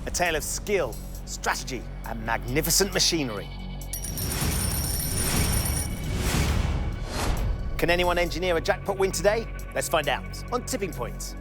A tale of skill, strategy, and magnificent machinery. Can anyone engineer a jackpot win today? Let's find out on Tipping Point.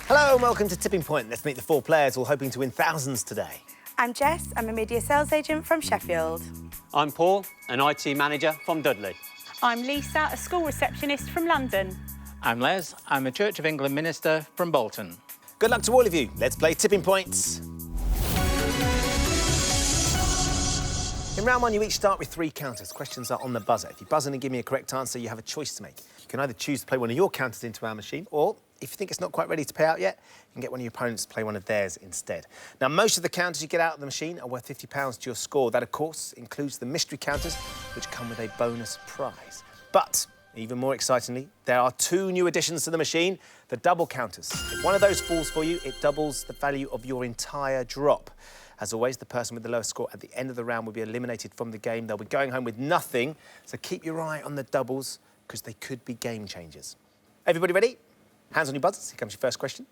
Hello and welcome to Tipping Point. Let's meet the four players all hoping to win thousands today. I'm Jess, I'm a media sales agent from Sheffield. I'm Paul, an IT manager from Dudley. I'm Lisa, a school receptionist from London. I'm Les, I'm a Church of England minister from Bolton. Good luck to all of you. Let's play Tipping Points. In round one, you each start with 3 counters. Questions are on the buzzer. If you buzz in and give me a correct answer, you have a choice to make. You can either choose to play one of your counters into our machine, or if you think it's not quite ready to pay out yet, you can get one of your opponents to play one of theirs instead. Now, most of the counters you get out of the machine are worth £50 to your score. That, of course, includes the mystery counters, which come with a bonus prize. But, even more excitingly, there are 2 new additions to the machine, the double counters. If one of those falls for you, it doubles the value of your entire drop. As always, the person with the lowest score at the end of the round will be eliminated from the game. They'll be going home with nothing, so keep your eye on the doubles, because they could be game changers. Everybody ready? Hands on your buzzers. Here comes your first question.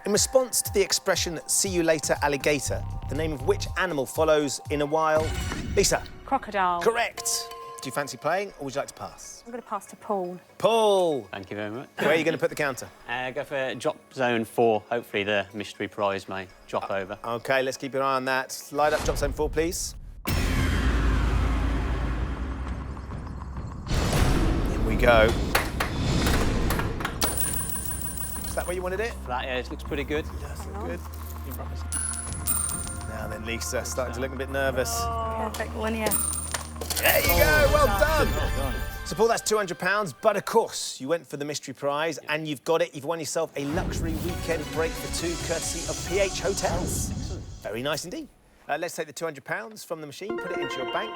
In response to the expression, "see you later, alligator," the name of which animal follows in a while? Lisa. Crocodile. Correct. Do you fancy playing, or would you like to pass? I'm going to pass to Paul. Paul. Thank you very much. Where are you going to put the counter? Go for drop zone 4. Hopefully the mystery prize may drop over. OK, let's keep an eye on that. Light up drop zone 4, please. In we go. Is that where you wanted it? That, yeah, it looks pretty good. Yes, good. Now then, Lisa, starting to look a bit nervous. Perfect one, yeah. There you go, well done. So, Paul, that's £200, but of course, you went for the mystery prize and you've got it. You've won yourself a luxury weekend break for 2, courtesy of PH Hotels. Excellent. Very nice indeed. Let's take the £200 from the machine, put it into your bank.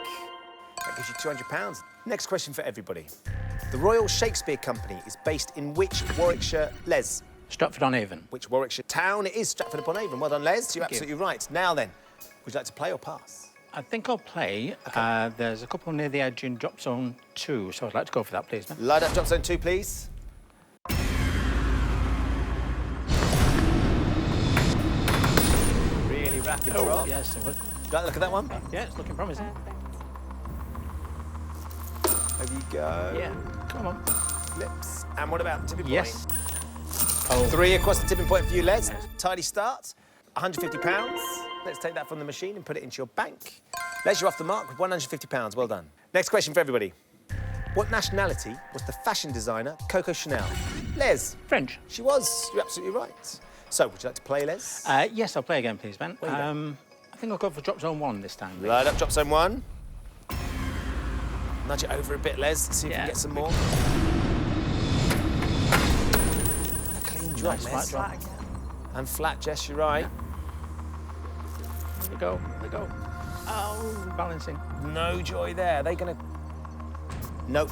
That gives you £200. Next question for everybody. The Royal Shakespeare Company is based in which Warwickshire, Les? Stratford-upon-Avon. Which Warwickshire town? It is Stratford-upon-Avon. Well done, Les. You're absolutely right. Now then, would you like to play or pass? I think I'll play. Okay. There's a couple near the edge in drop zone 2, so I'd like to go for that, please. Light up drop zone 2, please. Really rapid drop. Yes, it was. Would you like to look at that one? Yeah, it's looking promising. There you go. Yeah, come on. Flips. And what about tipping point? Yes. 3 across the tipping point for you, Les. Tidy start. £150. Let's take that from the machine and put it into your bank. Les, you're off the mark with £150. Well done. Next question for everybody. What nationality was the fashion designer Coco Chanel? Les. French. She was. You're absolutely right. So, would you like to play, Les? Yes, I'll play again, please, Ben. I think I'll go for drop zone 1 this time. Light up drop zone 1. Nudge it over a bit, Les. See if you can get some more. A clean drop, Nice Les. flat drop. And flat, Jess, you're right. Here we go, here we go. Oh, balancing. No joy there. Are they going to... Nope.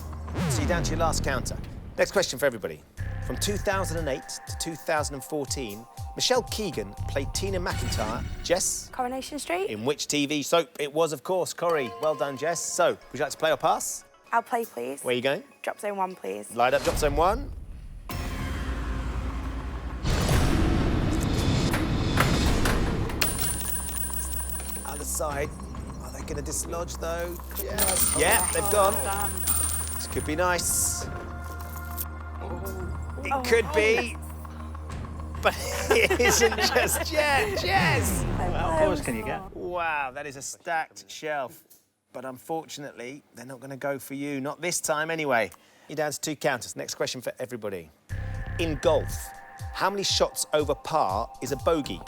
So you're down to your last counter. Next question for everybody. From 2008 to 2014, Michelle Keegan played Tina McIntyre. Jess? Coronation Street. In which TV soap? It was, of course, Corrie. Well done, Jess. So, would you like to play or pass? I'll play, please. Where are you going? Drop zone 1, please. Light up drop zone 1. Other side. Are they going to dislodge, though? Yes. Yeah, they've gone. Done. This could be nice. It could be. But it isn't just yet. Jess! How close can you get? Wow, that is a stacked shelf. But unfortunately, they're not going to go for you. Not this time, anyway. You're down to 2 counters. Next question for everybody. In golf, how many shots over par is a bogey?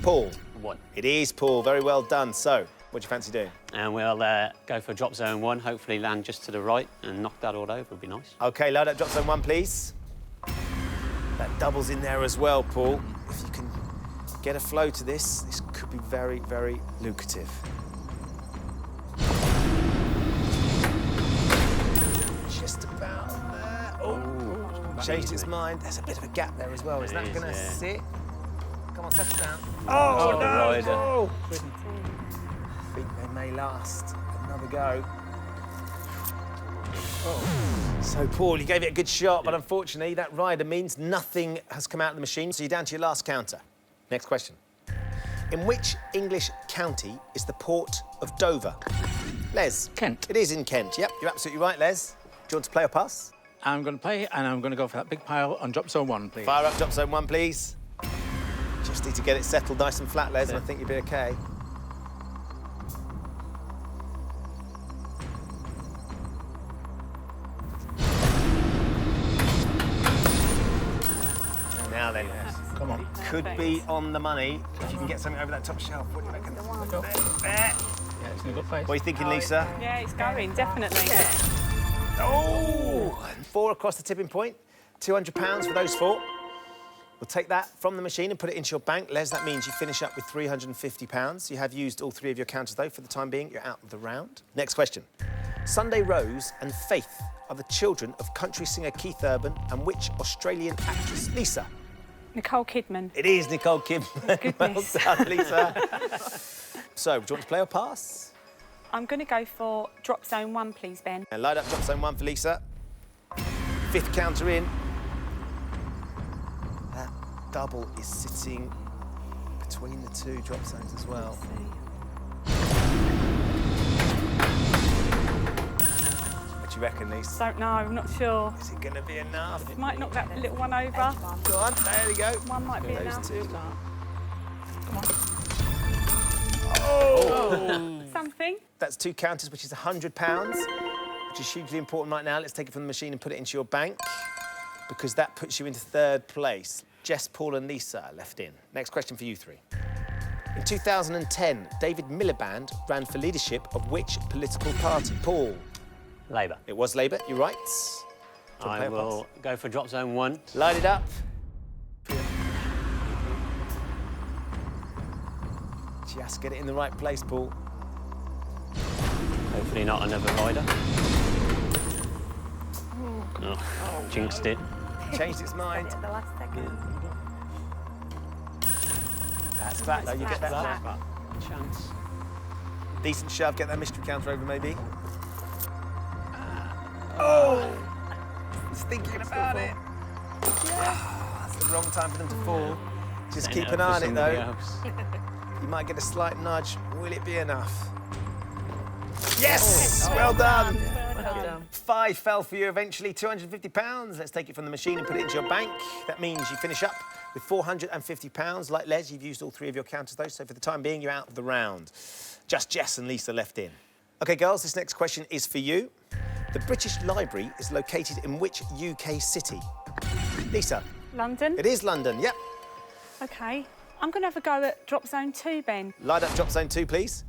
Paul? 1. It is, Paul. Very well done. So, what do you fancy doing? And we'll go for drop zone 1, hopefully land just to the right and knock that all over, would be nice. OK, load up drop zone 1, please. That doubles in there as well, Paul. If you can get a flow to this, this could be very, very lucrative. Just about there. Oh, changed its easily. mind. There's a bit of a gap there as well. Is It that is, going to yeah. sit? Come on, settle down. Oh, no! rider. Oh. I think they may last another go. Oh. So, Paul, you gave it a good shot, but unfortunately, that rider means nothing has come out of the machine, so you're down to your last counter. Next question. In which English county is the port of Dover? Les? Kent. It is in Kent, yep. You're absolutely right, Les. Do you want to play or pass? I'm going to play, and I'm going to go for that big pile on drop zone 1, please. Fire up drop zone 1, please. Just need to get it settled nice and flat, Les, and I think you'll be OK. Now then, Come on. could be on the money if you can get something over that top shelf. What do you reckon? There. Yeah, it's in a good place. What are you thinking, Lisa? Yeah, it's going, definitely. Oh! 4 across the tipping point. £200 for those 4. We'll take that from the machine and put it into your bank. Les, that means you finish up with £350. You have used all 3 of your counters, though. For the time being, you're out of the round. Next question. Sunday Rose and Faith are the children of country singer Keith Urban and which Australian actress? Lisa. Nicole Kidman. It is Nicole Kidman. Goodness. Well done, Lisa. So, do you want to play or pass? I'm going to go for drop zone 1, please, Ben. And light up drop zone 1 for Lisa. 5th counter in. That double is sitting between the 2 drop zones as well. What do you reckon, Lisa? Don't know, I'm not sure. Is it going to be enough? Might knock that little one over. Go on, there we go. One might be enough. Those 2. Come on. Oh! Something. That's 2 counters, which is £100, which is hugely important right now. Let's take it from the machine and put it into your bank, because that puts you into 3rd place. Jess, Paul and Lisa are left in. Next question for you 3. In 2010, David Miliband ran for leadership of which political party? Paul? Labour. It was Labour, you're right. Do you want to I play or will go for drop zone 1. pass? Light it up. Just get it in the right place, Paul. Hopefully not another rider. Oh, jinxed it. Changed its mind. At the last second. That's flat, though. You get that Flat. flat. Chance. Decent shove, get that mystery counter over, maybe. Oh! He's thinking about it. That's the wrong time for them to fall. Just Setting keep it an up eye for on it, somebody though. else. You might get a slight nudge. Will it be enough? Yes! Well done. Well done. 5 fell for you eventually, £250. Let's take it from the machine and put it into your bank. That means you finish up with £450. Like Les, you've used all 3 of your counters, though, so for the time being, you're out of the round. Just Jess and Lisa left in. OK, girls, this next question is for you. The British Library is located in which UK city? Lisa. London. It is London, yep. OK. I'm going to have a go at drop zone 2, Ben. Light up drop zone 2, please.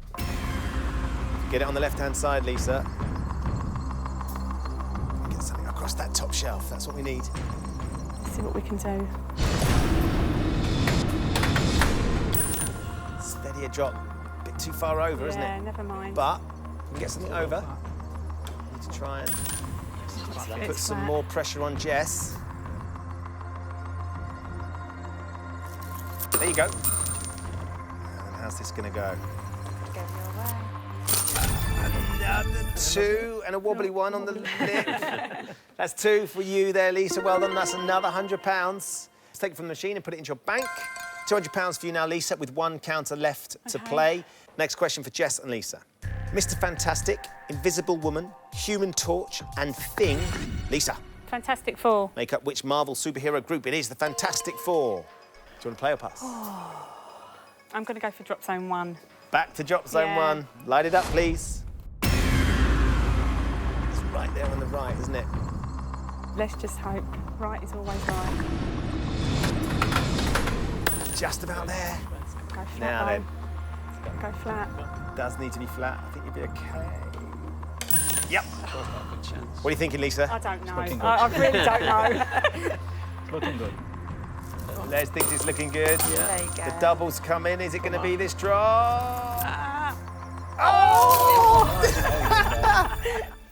Get it on the left-hand side, Lisa. Get something across that top shelf. That's what we need. Let's see what we can do. Steadier drop. A bit too far over, isn't Yeah, it? never mind. But we can get something over. Need to try and put some more pressure on Jess. There you go. And how's this going to go? Go your way. Another 2 and a wobbly one on the lip. That's 2 for you there, Lisa. Well done. That's another £100. Let's take it from the machine and put it into your bank. £200 for you now, Lisa, with 1 counter left to play. Next question for Jess and Lisa. Mr. Fantastic, Invisible Woman, Human Torch and Thing. Lisa. Fantastic 4. Make up which Marvel superhero group? It is the Fantastic Four. Do you want to play or pass? I'm going to go for drop zone 1. Back to drop zone Yeah. 1. Light it up, please. It's right there on the right, isn't it? Let's just hope. Right is always right. Just about there. Go flat. Now though. then. Go flat. Does need to be flat. I think you'll be okay. Yep. Good chance. What are you thinking, Lisa? I don't know. looking good. I really don't know. Looking good. Les thinks it's looking good. There you go. The doubles come in. Is it going to be this draw?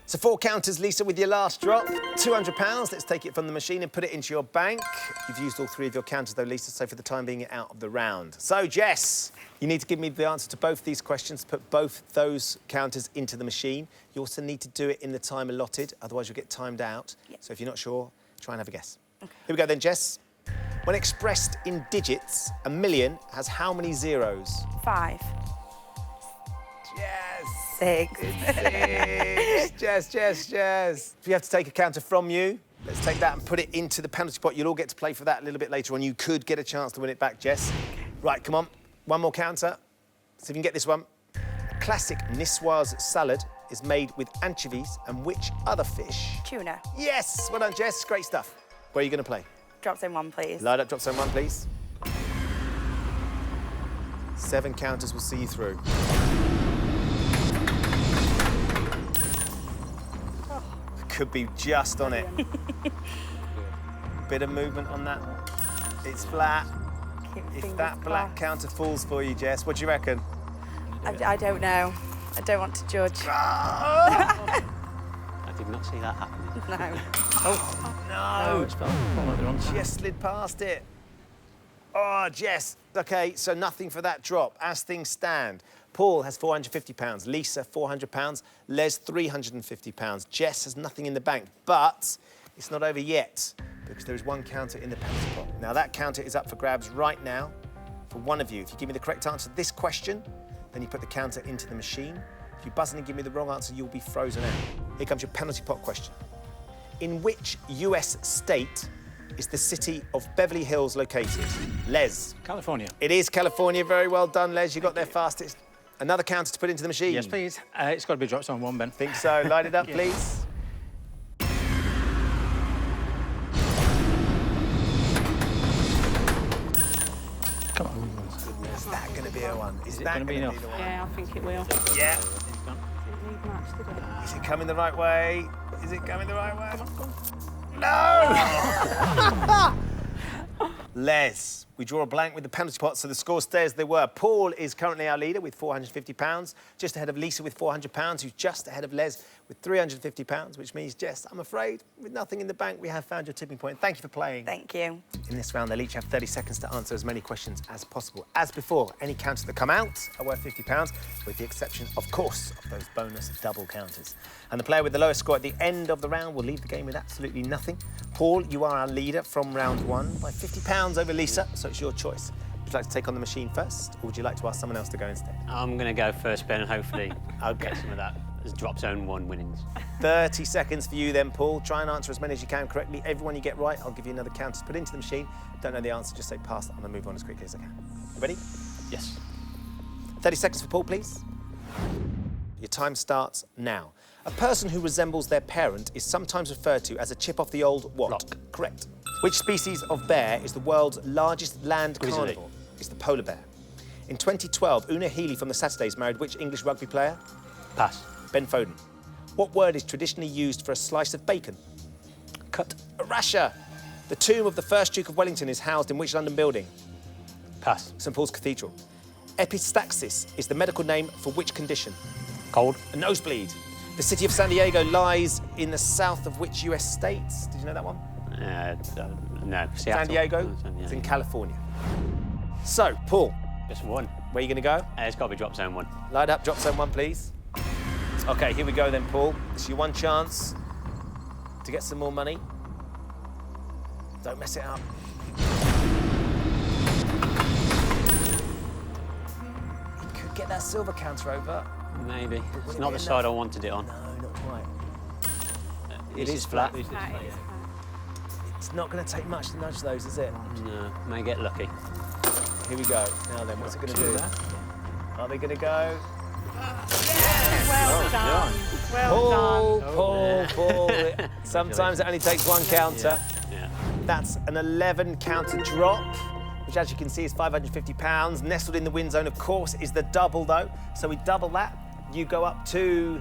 So 4 counters, Lisa, with your last drop. £200. Let's take it from the machine and put it into your bank. You've used all 3 of your counters, though, Lisa, so for the time being, you're out of the round. So, Jess, you need to give me the answer to both these questions, put both those counters into the machine. You also need to do it in the time allotted, otherwise you'll get timed out. Yep. So if you're not sure, try and have a guess. Okay. Here we go then, Jess. When expressed in digits, a million has how many zeros? 5. Yes! 6. It's 6. Jess. If you have to take a counter from you, let's take that and put it into the penalty pot. You'll all get to play for that a little bit later on. You could get a chance to win it back, Jess. Right, come on. One more counter. See if you can get this one. A classic niçoise salad is made with anchovies and which other fish? Tuna. Yes! Well done, Jess. Great stuff. Where are you going to play? Drop zone 1, please. Light up, drop zone 1, please. 7 counters will see you through. Could be just on it. Bit of movement on that. It's flat. If that black counter falls for you, Jess, what do you reckon? I don't know. I don't want to judge. I did not see that happening. No. Oh, it's fallen at the wrong time. Jess slid past it. Oh, Jess. OK, so nothing for that drop. As things stand, Paul has £450, Lisa £400, Les £350. Jess has nothing in the bank, but it's not over yet because there is 1 counter in the penalty pot. Now, that counter is up for grabs right now for one of you. If you give me the correct answer to this question, then you put the counter into the machine. If you buzz in and give me the wrong answer, you'll be frozen out. Here comes your penalty pot question. In which US state is the city of Beverly Hills located? Les. California. It is California. Very well done, Les. You got there fastest. Another counter to put into the machine. Yes, please. It's got to be drop zone 1, Ben. Think so. Light it up, please. Come on. Is that going to be a one? Is that gonna be gonna enough? the one? Yeah, I think it will. Yeah. Didn't need much, did it? Is it coming the right way? Is it coming the right way? No! Les, we draw a blank with the penalty pot, so the score stays as they were. Paul is currently our leader with £450, just ahead of Lisa with £400, who's just ahead of Les with £350, which means, Jess, I'm afraid, with nothing in the bank, we have found your tipping point. Thank you for playing. Thank you. In this round, they'll each have 30 seconds to answer as many questions as possible. As before, any counters that come out are worth £50, with the exception, of course, of those bonus double counters. And the player with the lowest score at the end of the round will leave the game with absolutely nothing. Paul, you are our leader from round 1 by £50 over Lisa, so it's your choice. Would you like to take on the machine first, or would you like to ask someone else to go instead? I'm going to go first, Ben, and hopefully Okay. get some of that as drop zone 1 winnings. 30 seconds for you then, Paul. Try and answer as many as you can correctly. Everyone you get right, I'll give you another counter to put into the machine. Don't know the answer, just say pass and I'll move on as quickly as I can. You ready? Yes. 30 seconds for Paul, please. Your time starts now. A person who resembles their parent is sometimes referred to as a chip off the old what? Block. Correct. Which species of bear is the world's largest land Grizzly. carnivore? It's the polar bear. In 2012, Una Healy from the Saturdays married which English rugby player? Pass. Ben Foden. What word is traditionally used for a slice of bacon? Cut. A rasher. The tomb of the first Duke of Wellington is housed in which London building? Pass. St Paul's Cathedral. Epistaxis is the medical name for which condition? Cold. A nosebleed. The city of San Diego lies in the south of which US states? Did you know that one? No. Seattle. San Diego. Oh, San It's in Diego. California. So, Paul, Just 1. where are you going to go? It's got to be drop zone 1. Light up, drop zone 1, please. OK, here we go then, Paul. It's your one chance to get some more money. Don't mess it up. You could get that silver counter over. Maybe. Would It's it not be the side I enough? wanted it on. No, not quite. It is flat. That is fine. It's not going to take much to nudge those, is it? No, may get lucky. Here we go. Now then, what's it going to do? Are they going to go? Well done. Well done. Paul. Sometimes it only takes 1 counter. Yeah. That's an 11 counter drop, which as you can see is £550. Nestled in the win zone, of course, is the double though. So we double that. You go up to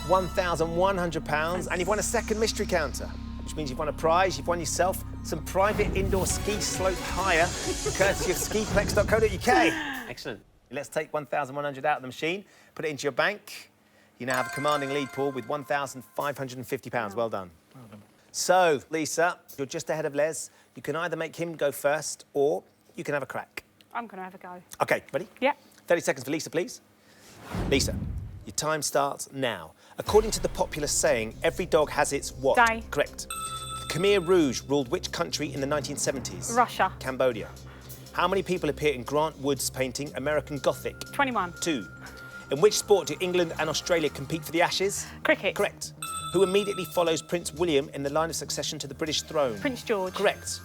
£1,100 and you've won a second mystery counter, which means you've won a prize. You've won yourself some private indoor ski slope hire, courtesy of skiplex.co.uk. Excellent. Let's take 1,100 out of the machine, put it into your bank. You now have a commanding lead, Paul, with £1,550. Well done. So, Lisa, you're just ahead of Les. You can either make him go first or you can have a crack. I'm going to have a go. OK, ready? Yeah. 30 seconds for Lisa, please. Lisa, your time starts now. According to the popular saying, every dog has its what? Day. Correct. The Khmer Rouge ruled which country in the 1970s? Russia. Cambodia. How many people appear in Grant Wood's painting American Gothic? 21. 2. In which sport do England and Australia compete for the Ashes? Cricket. Correct. Who immediately follows Prince William in the line of succession to the British throne? Prince George. Correct.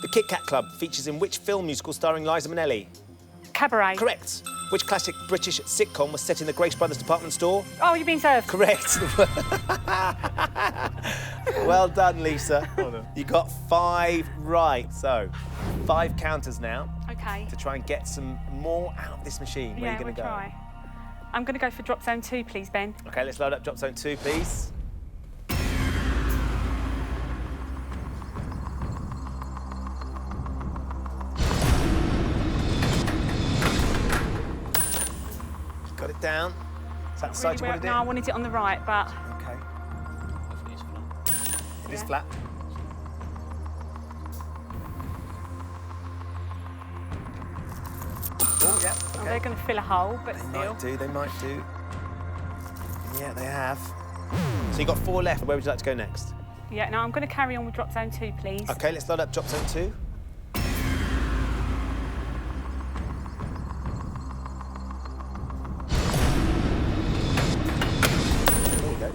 The Kit Kat Club features in which film musical starring Liza Minnelli? Cabaret. Correct. Which classic British sitcom was set in the Grace Brothers department store? Oh, you've been served. Correct. Well done, Lisa. Well done. You got 5 right. So, 5 counters now OK. to try and get some more out of this machine. Where are you going to go? Try. I'm going to go for drop zone 2, please, Ben. OK, let's load up drop zone 2, please. Got it down. Is that the side you wanted it? No, I wanted it on the right, but... OK. Hopefully it's flat. It is flat. Oh, yeah. Oh, OK. they're going to fill a hole, but They still. might do, they might do. Yeah, they have. So you've got 4 left. Where would you like to go next? Yeah, no, I'm going to carry on with drop zone 2, please. OK, let's load up drop zone 2. There you go.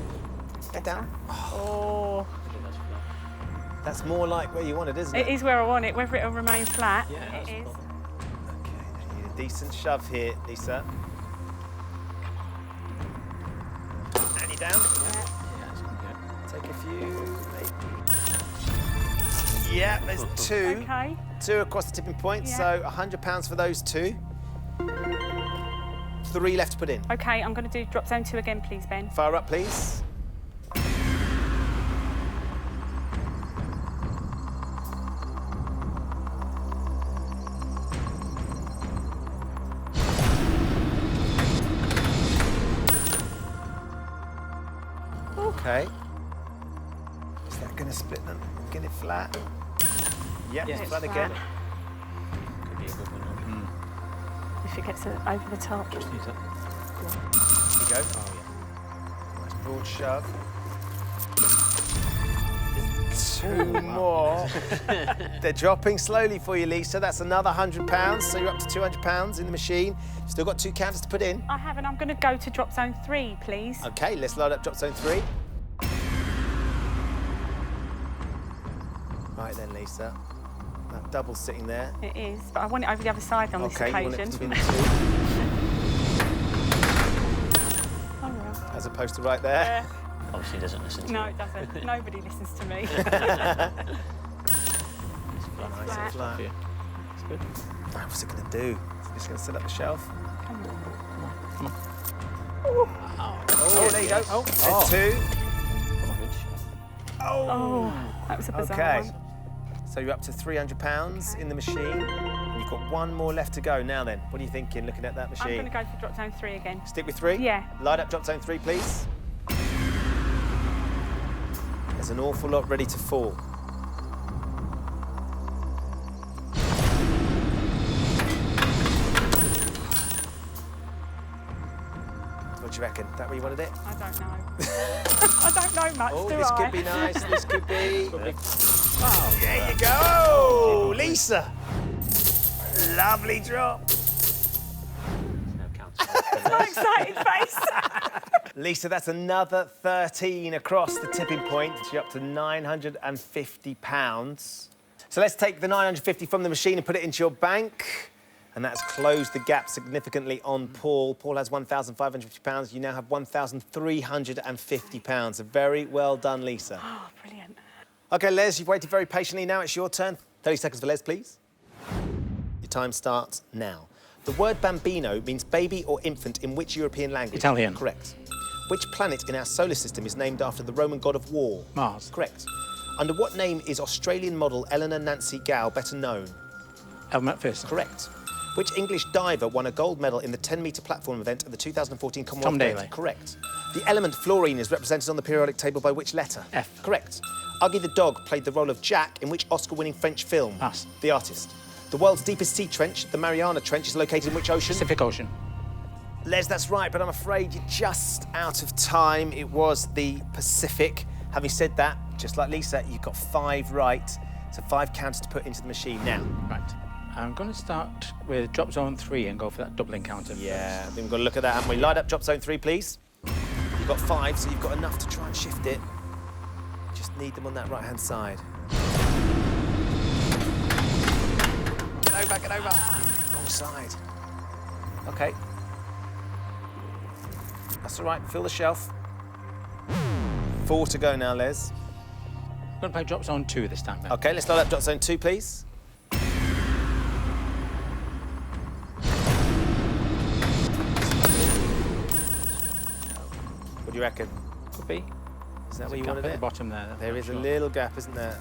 Get down. Oh, I think that's flat. That's more like where you want it, isn't it? it is where I want it, whether it'll remain flat. Yeah, that's it the is. problem. OK, you need a decent shove here, Lisa. And you down. Yeah, it's gonna go. Take a few, maybe. Yeah, there's 2. OK. 2 across the tipping point, Yeah. so £100 for those 2. 3 left to put in. OK, I'm going to do drop zone 2 again, please, Ben. Fire up, please. OK. Is that going to split them? Get it flat? Yep, Yeah, it's flat it's again. flat. Could be a good one. If it gets over the top. Just use that. Here you go. Oh, yeah. Nice broad shove. 2 more. They're dropping slowly for you, Lisa. That's another £100, so you're up to £200 in the machine. You've still got 2 counters to put in. I have, and I'm going to go to drop zone 3, please. OK, let's load up drop zone 3. Right then, Lisa. That double's sitting there. It is, but I want it over the other side on this OK, you want it occasion. between the 2, Oh, well. as opposed to right there. Obviously doesn't listen to No, you. it doesn't. Nobody listens to me. It's flat. Nice and flat. For you. It's good. What's it going to do? Is it just going to set up the shelf? Oh, there you go. Oh, there's 2. Oh, that was a bizarre OK. one. So you're up to £300 in the machine. And you've got 1 more left to go. Now then, what are you thinking looking at that I'm going machine? to go for drop zone 3 again. Stick with 3? Yeah. Light up drop zone 3, please. There's an awful lot ready to fall. What do you reckon? That where you wanted it? I don't know. I don't know much, Oh, do this I? could be nice. This could be. Oh, there you go, Lisa. Lovely drop. No counts. So excited face. Lisa, that's another 13 across the tipping point. You're up to £950. So let's take the 950 from the machine and put it into your bank. And that's closed the gap significantly on Paul. Paul has £1,550. You now have £1,350. So very well done, Lisa. Oh, brilliant. OK, Les, you've waited very patiently. Now it's your turn. 30 seconds for Les, please. Your time starts now. The word bambino means baby or infant in which European language? Italian. Correct. Which planet in our solar system is named after the Roman god of war? Mars. Correct. Under what name is Australian model Eleanor Nancy Gow better known? Elmer McPherson. Correct. Which English diver won a gold medal in the 10-metre platform event at the 2014 Commonwealth Tom Games? Daley. Correct. The element fluorine is represented on the periodic table by which letter? F. Correct. Ugly the dog played the role of Jack in which Oscar-winning French film? Pass. The artist. The world's deepest sea trench, the Mariana Trench, is located in which ocean? Pacific Ocean. Les, that's right, but I'm afraid you're just out of time. It was the Pacific. Having said that, just like Lisa, you've got 5 right, so 5 counters to put into the machine now. Right. I'm going to start with drop zone 3 and go for that doubling counter. Yeah, I think we've got to look at that, haven't we? Light up drop zone 3, please. You've got 5, so you've got enough to try and shift it. Just need them on that right-hand side. Get over. Wrong side. OK. That's all right, fill the shelf. 4 to go now, Les. I'm going to play drop zone 2 this time, Ben. OK, let's light up drop zone 2, please. What do you reckon? Could be. Is that where There's a you gap wanted at it? the bottom there. There is Sure. a little gap, isn't there?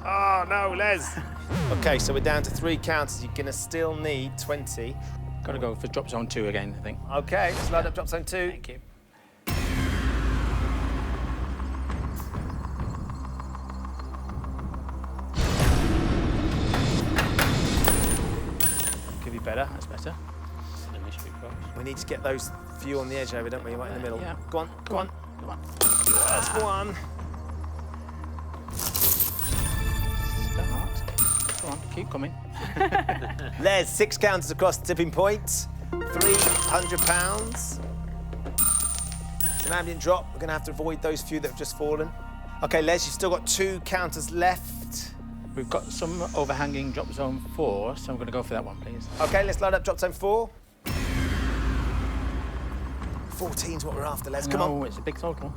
Oh, no, Les. OK, so we're down to 3 counters. You're going to still need 20. Got to go for drop zone 2 again, I think. OK, let's light up drop zone 2. Thank you. Could be better. That's better. The mystery prize. We need to get those few on the edge over, don't we? Right in the middle. Yeah. Go on, go on. Come on. That's 1. Start. Go on, keep coming. Les, 6 counters across the tipping point. £300. It's an ambient drop. We're going to have to avoid those few that have just fallen. OK, Les, you've still got 2 counters left. We've got some overhanging drop zone 4, so I'm going to go for that one, please. OK, let's light up drop zone 4. 14's what we're after, Les. Come on. No, it's a big total.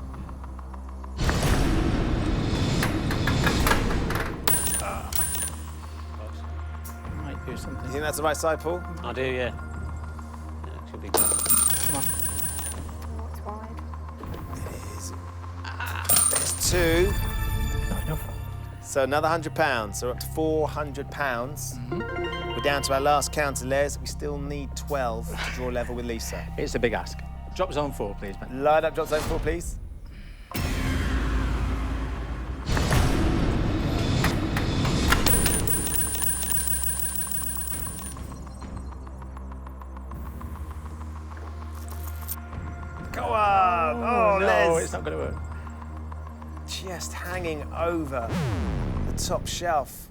Might do something. You think that's the right side, Paul? I do, yeah. Should be good. Come on. What's wide? There's 2. Not enough. So another £100. So we're up to £400. We're down to our last counter, Les. We still need 12 to draw level with Lisa. It's a big ask. Drop zone 4, please, Ben. Light up drop zone 4, please. Go on! Oh, no, Les. it's not going to work. Just hanging over the top shelf.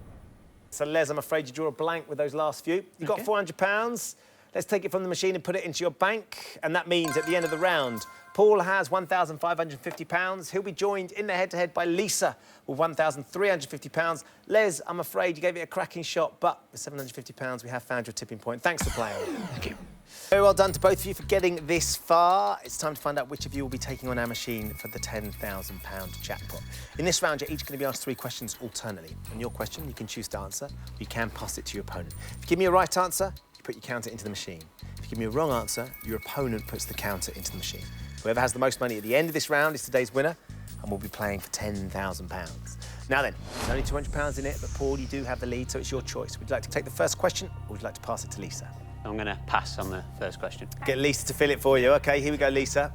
So, Les, I'm afraid you draw a blank with those last few. You've got £400. Let's take it from the machine and put it into your bank. And that means at the end of the round, Paul has £1,550. He'll be joined in the head-to-head by Lisa with £1,350. Les, I'm afraid you gave it a cracking shot, but with £750, we have found your tipping point. Thanks for playing. Thank you. Very well done to both of you for getting this far. It's time to find out which of you will be taking on our machine for the £10,000 jackpot. In this round, you're each going to be asked 3 questions alternately. On your question, you can choose to answer, or you can pass it to your opponent. If you give me a right answer, you put your counter into the machine. If you give me a wrong answer, your opponent puts the counter into the machine. Whoever has the most money at the end of this round is today's winner, and we'll be playing for £10,000. Now then, there's only £200 in it, but Paul, you do have the lead, so it's your choice. Would you like to take the first question, or would you like to pass it to Lisa? I'm going to pass on the first question. Get Lisa to fill it for you. OK, here we go, Lisa.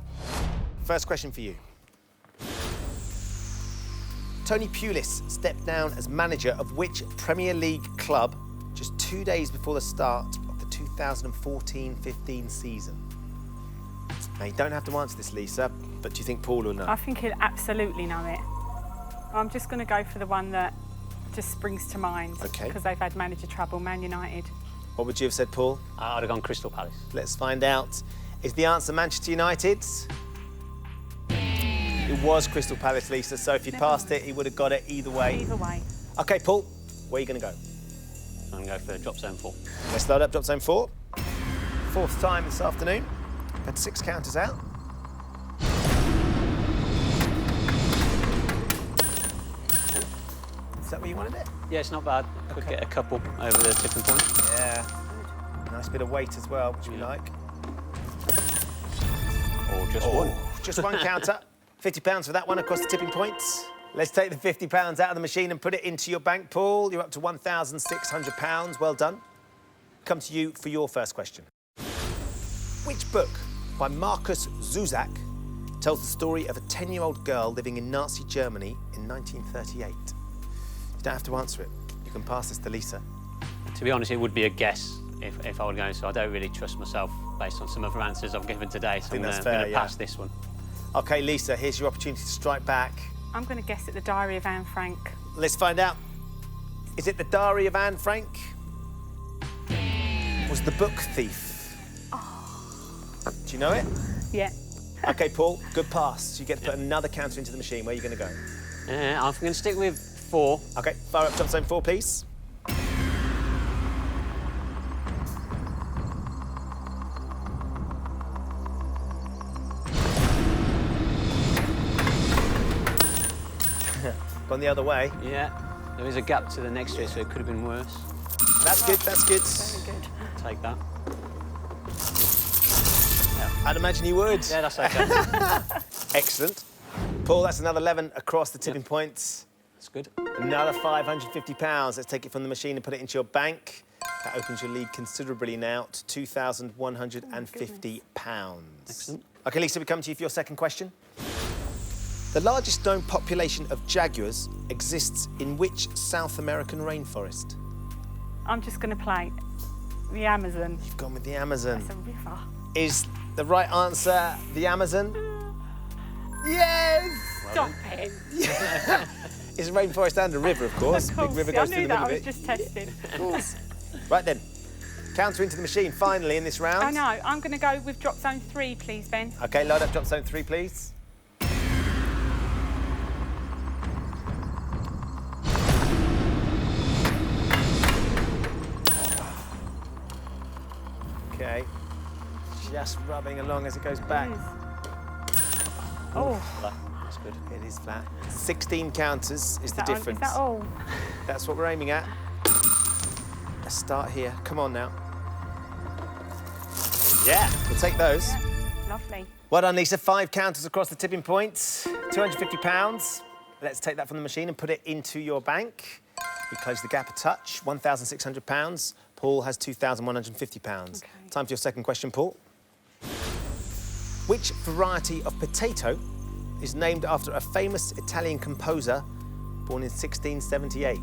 First question for you. Tony Pulis stepped down as manager of which Premier League club just 2 days before the start of the 2014-15 season? Now, you don't have to answer this, Lisa, but do you think Paul will know? I think he'll absolutely know it. I'm just going to go for the one that just springs to mind. OK. Because they've had manager trouble, Man United. What would you have said, Paul? I'd have gone Crystal Palace. Let's find out. Is the answer Manchester United? It was Crystal Palace, Lisa, so if you passed it, he would have got it either way. Either way. OK, Paul, where are you going to go? I'm going to go for drop zone 4. Let's load up drop zone 4. 4th time this afternoon. Had 6 counters out. Is that where you wanted it? Yeah, it's not bad. Could get a couple over the tipping point. Yeah. Nice bit of weight as well, which we like. Or just one. Just one counter. £50 for that one across the tipping points. Let's take the £50 out of the machine and put it into your bank, Paul. You're up to £1,600. Well done. come to you for your first question. Which book by Markus Zusak tells the story of a 10-year-old girl living in Nazi Germany in 1938? You don't have to answer it. You can pass this to Lisa. To be honest, it would be a guess if I were going, so I don't really trust myself based on some of the answers I've given today, so I'm going to pass this one. OK, Lisa, here's your opportunity to strike back. I'm going to guess at the Diary of Anne Frank. Let's find out. Is it the Diary of Anne Frank? Was the book Thief? Oh. Do you know it? Yeah. OK, Paul, good pass. You get to put another counter into the machine. Where are you going to go? I'm going to stick with 4. OK, fire up jump zone 4, please. Gone the other way. Yeah, there is a gap to the next to it, so it could have been worse. That's good, that's good. Very good. Take that. I'd imagine you would. Yeah, that's OK. Excellent. Paul, that's another 11 across the tipping points. That's good. Another £550. Let's take it from the machine and put it into your bank. That opens your lead considerably now to £2,150. Excellent. OK, Lisa, we come to you for your second question. The largest known population of jaguars exists in which South American rainforest? I'm just going to play the Amazon. You've gone with the Amazon. That's a river. Is the right answer the Amazon? Yes! Stop it. It's a rainforest and a river, of course. Of course. Big river Yeah, goes I through knew the that. middle I of was it. just testing. Of course. Right then. Counter into the machine finally in this round. I know. I'm going to go with drop zone 3, please, Ben. OK, load up drop zone 3, please. OK. Just rubbing along as it goes back. Oh, That's good. It is flat. 16 counters is the difference. Is that all? That's what we're aiming at. Let's start here. Come on now. Yeah, we'll take those. Yeah. Lovely. Well done, Lisa. 5 counters across the tipping points. £250. Let's take that from the machine and put it into your bank. We close the gap a touch. £1,600. Paul has £2,150. Okay. Time for your second question, Paul. Which variety of potato is named after a famous Italian composer born in 1678?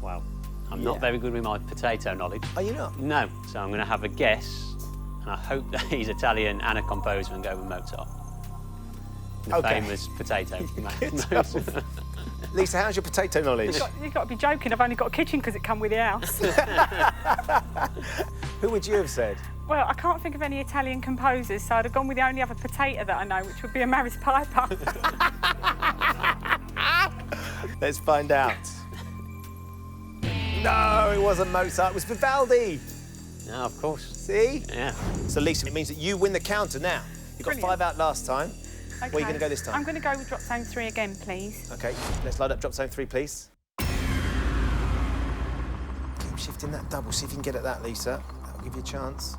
Wow. I'm not very good with my potato knowledge. Are you not? No, so I'm going to have a guess, and I hope that he's Italian and a composer and go with Mozart. The OK. famous potato. Lisa, how's your potato knowledge? You've got to be joking. I've only got a kitchen because it come with the house. Who would you have said? Well, I can't think of any Italian composers, so I'd have gone with the only other potato that I know, which would be a Maris Piper. Let's find out. No, it wasn't Mozart, it was Vivaldi. No, of course. See? Yeah. So, Lisa, it means that you win the counter now. You got Brilliant. 5 out last time. Okay. Where are you going to go this time? I'm going to go with drop zone 3 again, please. OK, let's load up drop zone 3, please. Keep shifting that double. See if you can get at that, Lisa. That'll give you a chance.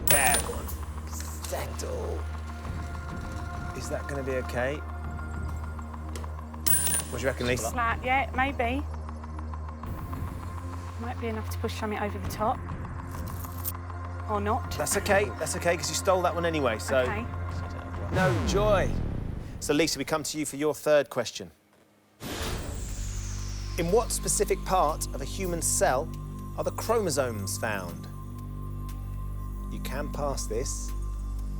There, go on. Settle. Is that going to be OK? What do you reckon, Lisa? Flat, yeah, maybe. Might be enough to push something over the top. Or not. That's OK, because you stole that one anyway, so... Okay. No joy. So, Lisa, we come to you for your third question. In what specific part of a human cell are the chromosomes found? You can pass this.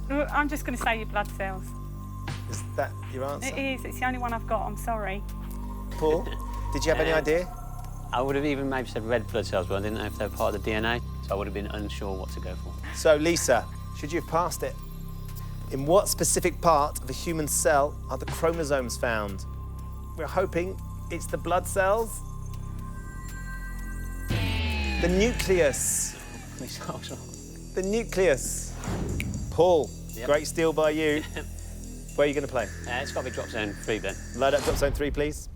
I'm just going to say your blood cells. Is that your answer? It is. It's the only one I've got. I'm sorry. Paul, did you have any idea? I would have even maybe said red blood cells, but I didn't know if they were part of the DNA, so I would have been unsure what to go for. So, Lisa, should you have passed it? In what specific part of a human cell are the chromosomes found? We're hoping it's the blood cells. The nucleus. The nucleus. Paul, Yep. great steal by you. Where are you going to play? It's got to be drop zone 3 then. Load up drop zone 3, please.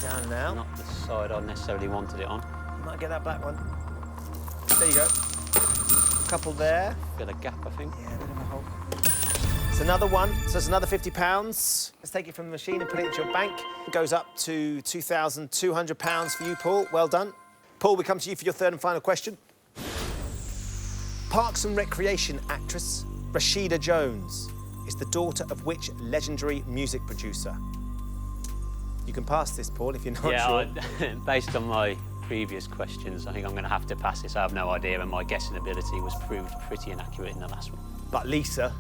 Down now. Not the side I necessarily wanted it on. You might get that black one. There you go. couple there. Bit of gap, I think. Yeah, a bit of a hole. It's another one, so it's another £50. Let's take it from the machine and put it into your bank. It goes up to £2,200 for you, Paul. Well done. Paul, we come to you for your third and final question. Parks and Recreation actress Rashida Jones is the daughter of which legendary music producer? You can pass this, Paul, if you're not sure. Yeah, based on my previous questions, I think I'm going to have to pass this. I have no idea, and my guessing ability was proved pretty inaccurate in the last one. But Lisa,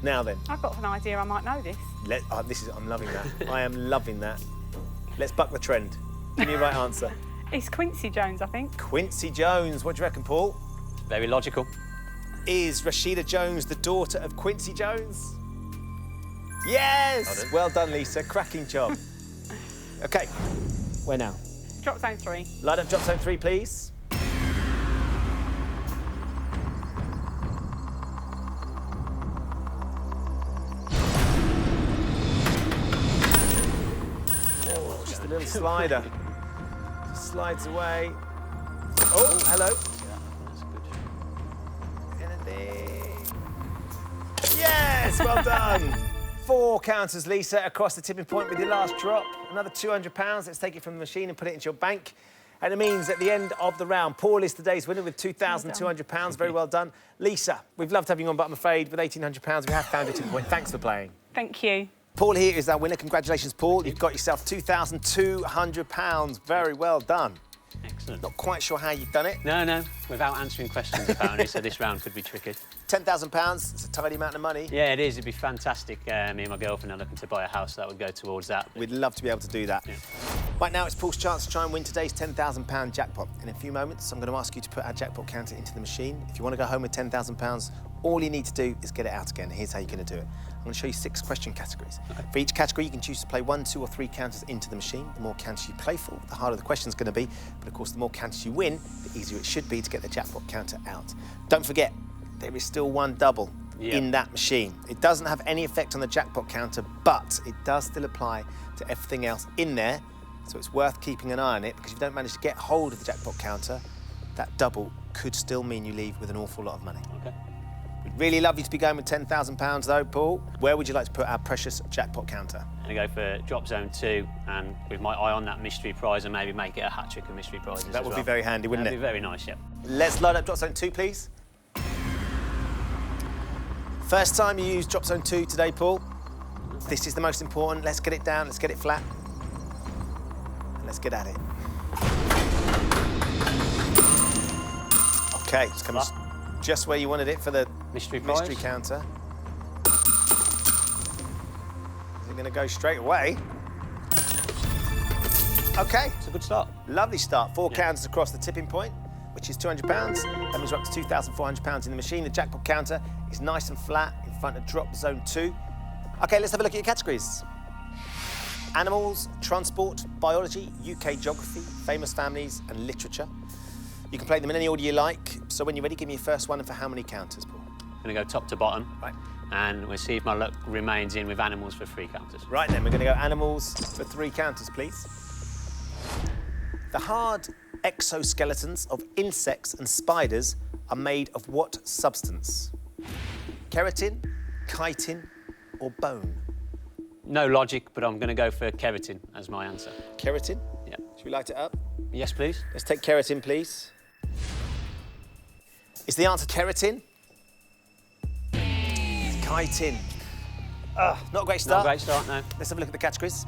now then. I've got an idea I might know this. I'm loving that. I am loving that. Let's buck the trend. Give me the right answer. It's Quincy Jones, I think. Quincy Jones. What do you reckon, Paul? Very logical. Is Rashida Jones the daughter of Quincy Jones? Yes! Well done, Lisa. Cracking job. OK, where now? Drop zone 3. Light up drop zone 3, please. Oh, just a little slider. Just slides away. Oh, hello. Yeah, that's good. Anything? Yes, well done. 4 counters, Lisa, across the tipping point with your last drop. Another £200. Let's take it from the machine and put it into your bank. And it means at the end of the round, Paul is today's winner with £2,200. Very well done. Lisa, we've loved having you on, but I'm afraid with £1,800, we have found a tipping point. Thanks for playing. Thank you. Paul here is our winner. Congratulations, Paul. You've got yourself £2,200. Very well done. Excellent. Not quite sure how you've done it. No, without answering questions, apparently, so this round could be tricky. £10,000, it's a tidy amount of money. Yeah, it is. It'd be fantastic. Me and my girlfriend are looking to buy a house that would go towards that. We'd love to be able to do that. Yeah. Right now, it's Paul's chance to try and win today's £10,000 jackpot. In a few moments, I'm going to ask you to put our jackpot counter into the machine. If you want to go home with £10,000, all you need to do is get it out again. Here's how you're going to do it. I'm going to show you 6 question categories. Okay. For each category, you can choose to play 1, 2 or 3 counters into the machine. The more counters you play for, the harder the question's going to be. But of course, the more counters you win, the easier it should be to get the jackpot counter out. Don't forget, there is still 1 double in that machine. It doesn't have any effect on the jackpot counter, but it does still apply to everything else in there. So it's worth keeping an eye on it, because if you don't manage to get hold of the jackpot counter, that double could still mean you leave with an awful lot of money. Okay. We'd really love you to be going with £10,000 though, Paul. Where would you like to put our precious jackpot counter? I'm going to go for drop zone 2, and with my eye on that mystery prize, and maybe make it a hat-trick of mystery prizes. That would be very handy, wouldn't it? That'd be very nice, yeah. Let's light up drop zone 2, please. First time you use drop zone 2 today, Paul. This is the most important. Let's get it down, let's get it flat. And let's get at it. OK, it's coming just where you wanted it for the mystery counter. Is it going to go straight away? OK. It's a good start. Lovely start. 4 counters across the tipping point, which is £200. That means we're up to £2,400 in the machine. The jackpot counter is nice and flat in front of drop zone 2. OK, let's have a look at your categories. Animals, transport, biology, UK geography, famous families and literature. You can play them in any order you like. So when you're ready, give me your first one, and for how many counters, Paul? I'm going to go top to bottom. Right. And we'll see if my luck remains in with animals for 3 counters. Right then, we're going to go animals for 3 counters, please. The hard exoskeletons of insects and spiders are made of what substance? Keratin, chitin, or bone? No logic, but I'm going to go for keratin as my answer. Keratin? Yeah. Should we light it up? Yes, please. Let's take keratin, please. Is the answer keratin? It's chitin. Not a great start. Not a great start, no. Let's have a look at the categories.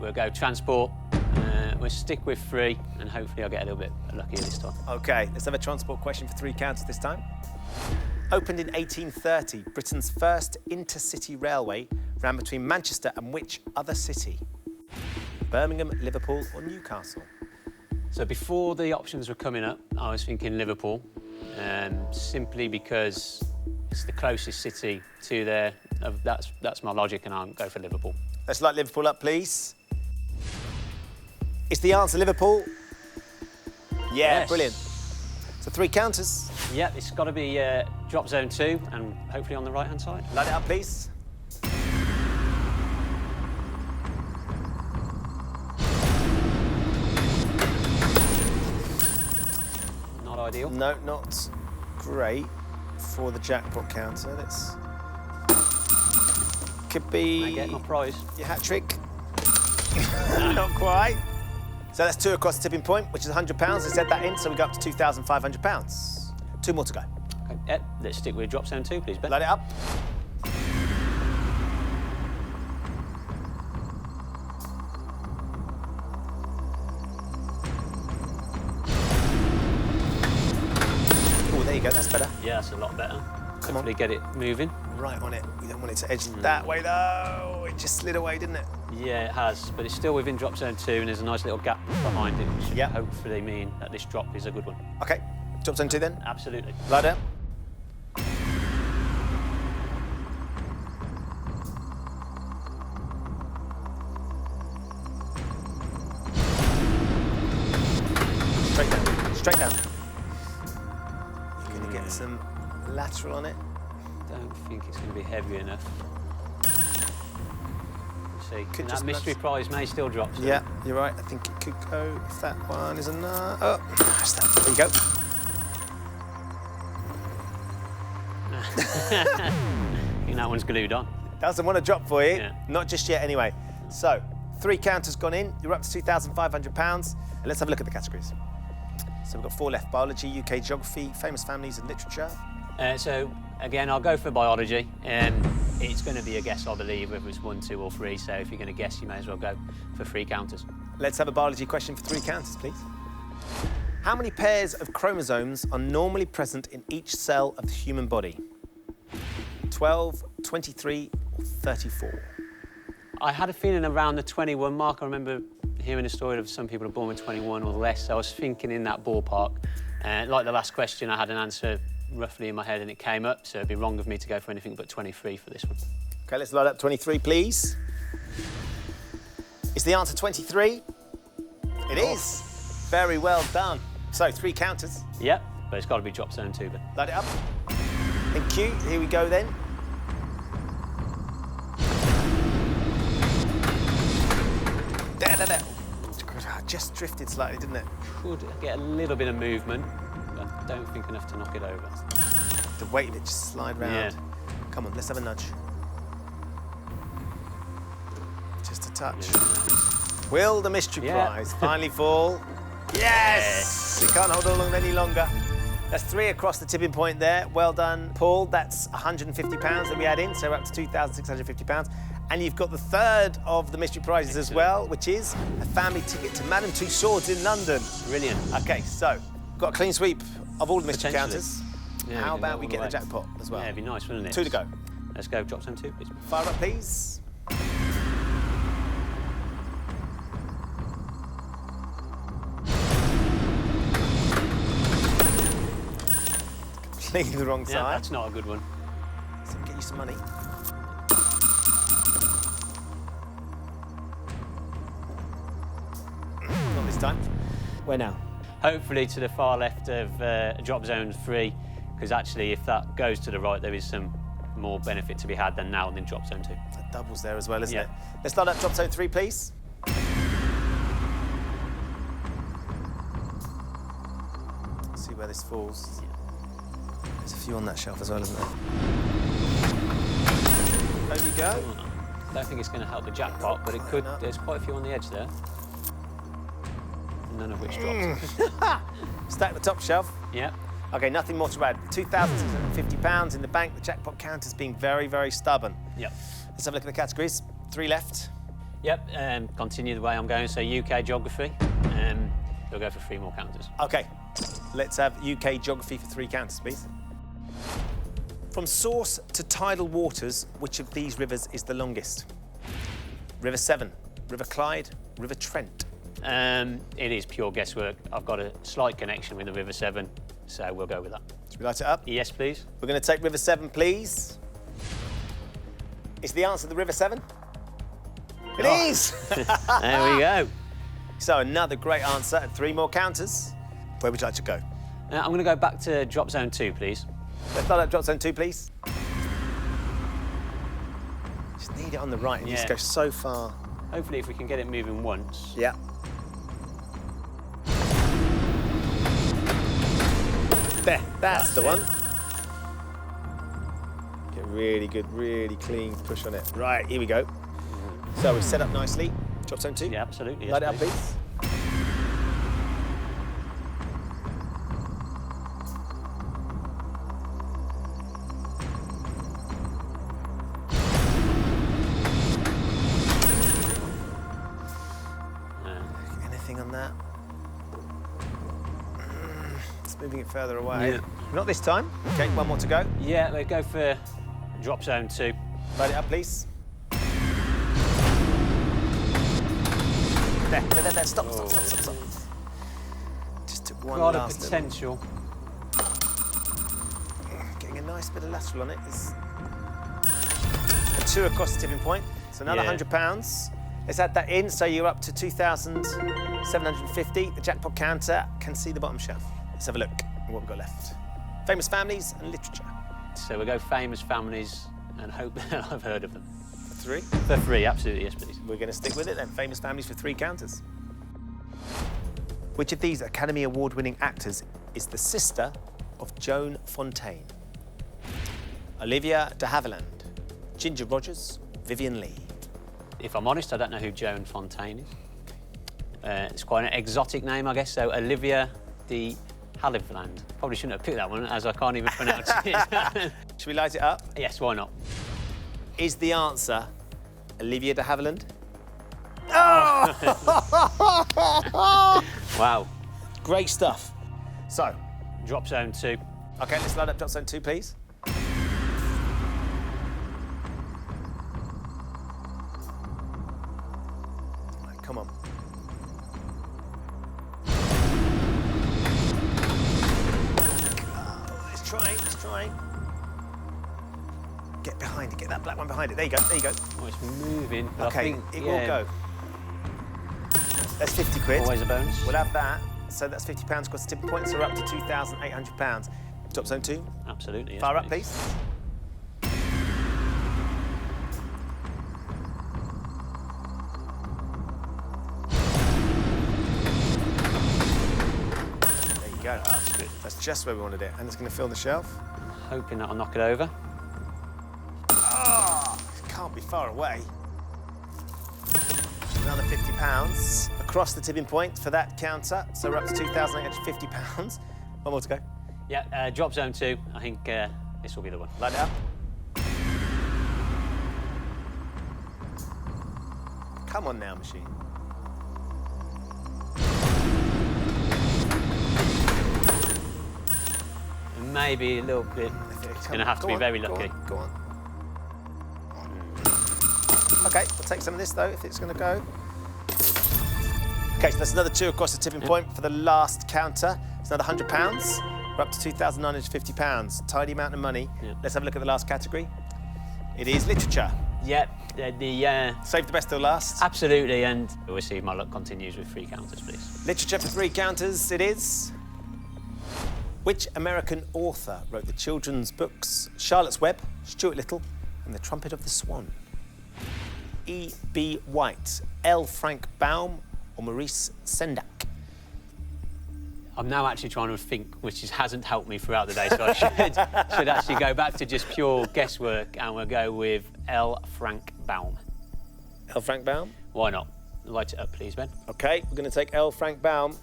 We'll go transport. We'll stick with 3, and hopefully I'll get a little bit luckier this time. OK, let's have a transport question for 3 counters this time. Opened in 1830, Britain's first intercity railway ran between Manchester and which other city? Birmingham, Liverpool or Newcastle? So before the options were coming up, I was thinking Liverpool, simply because it's the closest city to there. That's my logic, and I'll go for Liverpool. Let's light Liverpool up, please. Is the answer Liverpool? Yeah, Yes. Brilliant. So 3 counters. Yeah, it's got to be drop zone 2, and hopefully on the right-hand side. Light it up, please. Not ideal. No, not great. for the jackpot counter. Let's... Could I be get my prize. your hat trick. Not quite. So that's 2 across the tipping point, which is £100. Let's add that in, so we go up to £2,500. 2 more to go. Okay. Yep, let's stick with drop zone 2, please, Ben. Load it up. Oh, there you go, that's better. Yeah, that's a lot better. Come on. Hopefully get it moving. Right on it. We don't want it to edge that way, though. It just slid away, didn't it? Yeah, it has, but it's still within drop zone 2, and there's a nice little gap behind it, which should Yep. hopefully mean that this drop is a good one. OK, drop zone 2 then. Absolutely. Load it up. Straight down, straight down. You're going to get some lateral on it. Don't think it's going to be heavy enough. Let's see. Could And just that mystery nudge- prize may still drop. So. Yeah, you're right. I think it could go if that one is enough. Oh, that's that. There you go. I think that one's glued on. Doesn't want to drop for you. Yeah. Not just yet, anyway. So, 3 counters gone in. You're up to £2,500. And let's have a look at the categories. So we've got 4 left: biology, UK geography, famous families, and literature. So again, I'll go for biology. It's going to be a guess, I believe, whether it's 1, 2, or 3. So if you're going to guess, you may as well go for 3 counters. Let's have a biology question for 3 counters, please. How many pairs of chromosomes are normally present in each cell of the human body? 12, 23, or 34? I had a feeling around the 21 mark. I remember hearing a story of some people are born with 21 or less. So I was thinking in that ballpark. Like the last question, I had an answer roughly in my head and it came up. So it'd be wrong of me to go for anything but 23 for this one. OK, let's load up 23, please. Is the answer 23? It is. Very well done. So, 3 counters. Yep, but it's got to be drop zone 2, Ben. Load it up. Thank you. Here we go then. There. Just drifted slightly, didn't it? Could get a little bit of movement, but I don't think enough to knock it over. The weight of it just slide round. Yeah. Come on, let's have a nudge. Just a touch. Yeah. Will the mystery Yeah. prize finally fall? Yes! It can't hold on any longer. That's 3 across the tipping point there. Well done, Paul. That's £150 that we add in, so we're up to £2,650. And you've got the 3rd of the mystery prizes as well, which is a family ticket to Madame Tussauds in London. Brilliant. OK, so got a clean sweep of all the mystery Potentially. counters. Yeah, How can go about all we the get the way. jackpot as well? Yeah, it'd be nice, wouldn't it? 2 to go. Let's go drop zone 2, please. Fire up, please. Completely the wrong Yeah, side. that's not a good one. So get you some money. Not this time. Where now? Hopefully to the far left of drop zone 3, because actually if that goes to the right, there is some more benefit to be had than now than drop zone 2. That doubles there as well, isn't Yeah. it? Let's start up drop zone 3, please. See where this falls. There's a few on that shelf as well, isn't there? There you go. I don't think it's going to help the jackpot, but it could. enough. There's quite a few on the edge there. None of which dropped. Stack the top shelf. Yeah. OK, nothing more to add. £2,650 in the bank. The jackpot counter's being very, very stubborn. Yep. Let's have a look at the categories. 3 left. Yep. Continue the way I'm going. So UK geography. We'll go for 3 more counters. OK, let's have UK geography for 3 counters, please. From source to tidal waters, which of these rivers is the longest? River Severn, River Clyde, River Trent. It is pure guesswork. I've got a slight connection with the River Severn, so we'll go with that. Should we light it up? Yes, please. We're going to take River Severn, please. Is the answer the River Severn? It is! There we go. So another great answer and 3 more counters. Where would you like to go? I'm going to go back to drop zone 2, please. Let's start at drop zone 2, please. Just need it on the right and you just Yeah. go so far. Hopefully, if we can get it moving once. Yeah. There, that's the one. Really good, really clean push on it. Right, here we go. So we've set up nicely. Drop zone 2. Yeah, absolutely. Yes, Light it up, please. Anything on that? It's moving it further away. Yeah. Not this time. Okay, one more to go. Yeah, we go for drop zone 2. Light it up, please. There. Stop. Just took one Got a last potential. Getting a nice bit of lateral on it. It's a 2 across the tipping point. So another £100. Let's add that in, so you're up to 2,750. The jackpot counter can see the bottom shelf. Let's have a look at what we've got left. Famous families and literature. So we'll go famous families and hope that I've heard of them. 3. For 3, absolutely, yes, please. We're going to stick with it then. Famous families for 3 counters. Which of these Academy Award-winning actors is the sister of Joan Fontaine? Olivia de Havilland, Ginger Rogers, Vivian Leigh. If I'm honest, I don't know who Joan Fontaine is. It's quite an exotic name, I guess, so Olivia de Havilland. Probably shouldn't have picked that one, as I can't even pronounce it. Should we light it up? Yes, why not? Is the answer Olivia de Havilland? Oh! Wow. Great stuff. So, Drop zone 2. OK, let's light up drop zone 2, please. Right, come on. Oh, it's trying. Get behind it, get that black one behind it. There you go. Oh, it's moving. But OK, I think, it will go. That's 50 quid. Always a bonus. We'll have that. So that's £50 across the tipping point, so we're up to £2,800. Drop zone 2. Absolutely, yes, Fire up, please. There you go. That's good. That's just where we wanted it. And it's going to fill the shelf. Hoping that'll knock it over. Oh, it can't be far away. Another £50 across the tipping point for that counter. So we're up to £2,850. One more to go. Yeah, drop zone 2. I think this will be the one. Light it up. Come on now, machine. Maybe a little bit. It's going to have to be very lucky. Go on. OK, we'll take some of this, though, if it's going to go. OK, so that's another 2 across the tipping point for the last counter. It's another £100. We're up to £2,950. Tidy amount of money. Yeah. Let's have a look at the last category. It is literature. Yeah, Save the best till last. absolutely, and we'll see if my luck continues with 3 counters, please. Literature for 3 counters, it is. Which American author wrote the children's books Charlotte's Web, Stuart Little, and The Trumpet of the Swan? E.B. White, L. Frank Baum, or Maurice Sendak? I'm now actually trying to think, which hasn't helped me throughout the day, so I should actually go back to just pure guesswork, and we'll go with L. Frank Baum. L. Frank Baum? Why not? Light it up, please, Ben. OK, we're going to take L. Frank Baum.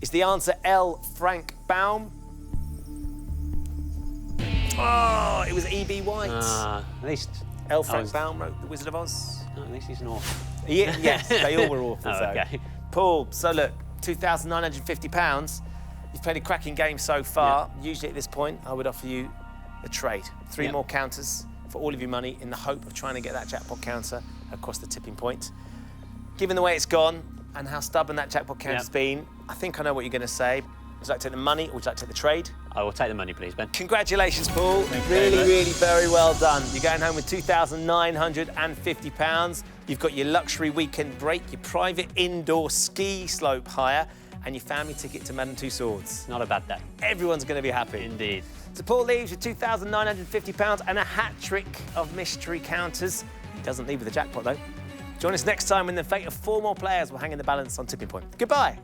Is the answer L. Frank Baum? Oh, it was E.B. White. At least... L. Frank Baum wrote The Wizard of Oz. Oh, at least he's an author. Yeah, yes, they all were awful. Oh, okay. Paul, so look, £2,950. You've played a cracking game so far. Yeah. Usually at this point, I would offer you a trade. 3 more counters for all of your money in the hope of trying to get that jackpot counter across the tipping point. Given the way it's gone and how stubborn that jackpot counter's been, I think I know what you're going to say. Would you like to take the money or would you like to take the trade? I will take the money, please, Ben. Congratulations, Paul. Really Very well done. You're going home with £2,950. You've got your luxury weekend break, your private indoor ski slope hire, and your family ticket to Madame Tussauds. Not a bad day. Everyone's going to be happy. Indeed. So Paul leaves with £2,950 and a hat-trick of mystery counters. He doesn't leave with a jackpot, though. Join us next time when the fate of 4 more players will hang in the balance on Tipping Point. Goodbye.